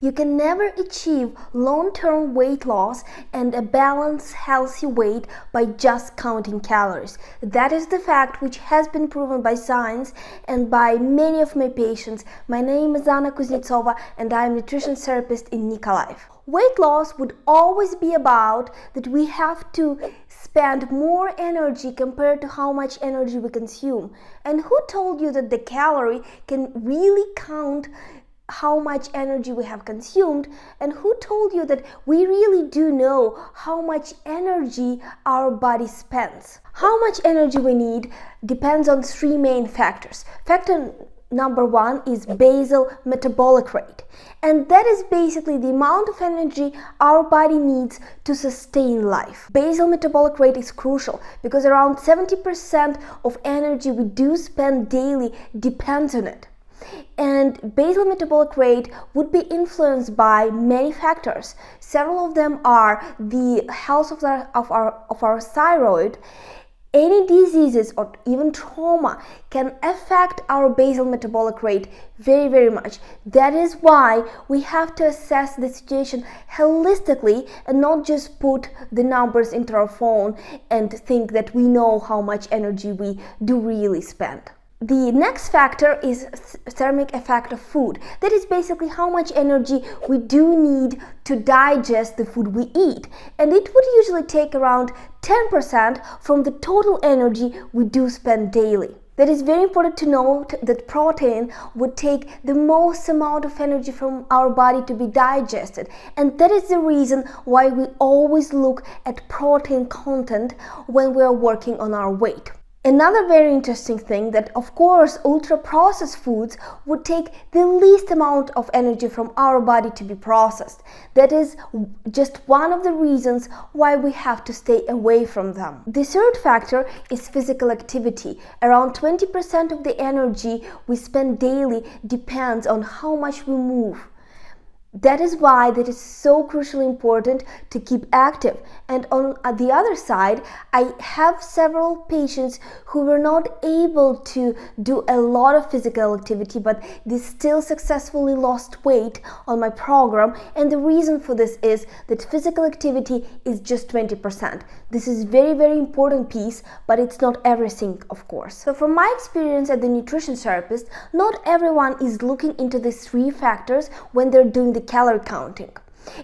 You can never achieve long-term weight loss and a balanced, healthy weight by just counting calories. That is the fact which has been proven by science and by many of my patients. My name is Anna and I am a nutrition therapist in Nikolife. Weight loss would always be about that we have to spend more energy compared to how much energy we consume. And who told you that the calorie can really count how much energy we have consumed? And who told you that we really do know how much energy our body spends? How much energy we need depends on three main factors. Factor number one is basal metabolic rate, and that is basically the amount of energy our body needs to sustain life. Basal metabolic rate is crucial because around 70% of energy we do spend daily depends on it. And basal metabolic rate would be influenced by many factors. Several of them are the health of our thyroid. Any diseases or even trauma can affect our basal metabolic rate very much. That is why we have to assess the situation holistically and not just put the numbers into our phone and think that we know how much energy we do really spend. The next factor is thermic effect of food. That is basically how much energy we do need to digest the food we eat. And it would usually take around 10% from the total energy we do spend daily. That is very important to note that protein would take the most amount of energy from our body to be digested. And that is the reason why we always look at protein content when we are working on our weight. Another very interesting thing that, of course, ultra-processed foods would take the least amount of energy from our body to be processed. That is just one of the reasons why we have to stay away from them. The third factor is physical activity. Around 20% of the energy we spend daily depends on how much we move. That is why it is so crucially important to keep active. And on the other side, I have several patients who were not able to do a lot of physical activity, but they still successfully lost weight on my program. And the reason for this is that physical activity is just 20%. This is very important piece, but it's not everything, of course. So from my experience as a nutrition therapist, not everyone is looking into these three factors when they're doing the calorie counting.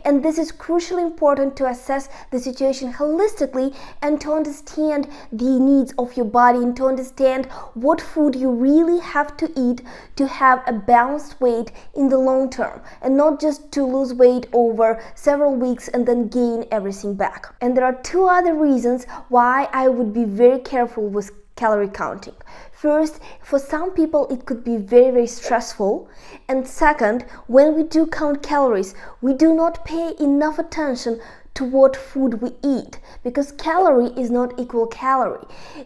And this is crucially important to assess the situation holistically and to understand the needs of your body and to understand what food you really have to eat to have a balanced weight in the long term, and not just to lose weight over several weeks and then gain everything back. And there are two other reasons why I would be very careful with calorie counting. First, for some people it could be very stressful, and second, when we do count calories, we do not pay enough attention to what food we eat, because calorie is not equal calorie.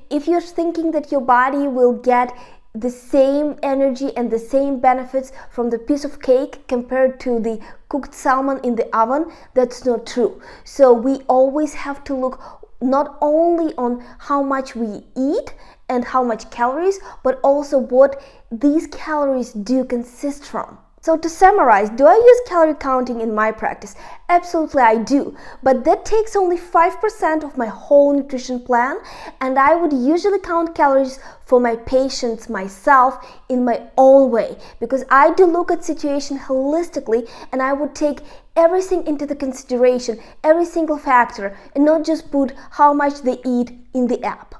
If you're thinking that your body will get the same energy and the same benefits from the piece of cake compared to the cooked salmon in the oven, that's not true. So we always have to look not only on how much we eat and how much calories, but also what these calories do consist from. So to summarize, do I use calorie counting in my practice? Absolutely I do, but that takes only 5% of my whole nutrition plan, and I would usually count calories for my patients myself in my own way, because I do look at situation holistically and I would take everything into the consideration, every single factor, and not just put how much they eat in the app.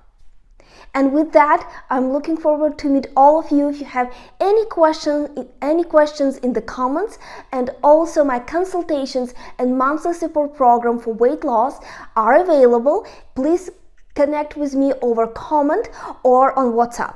And with that, I'm looking forward to meet all of you. If you have any questions in the comments, and also my consultations and monthly support program for weight loss are available. Please connect with me over comment or on WhatsApp.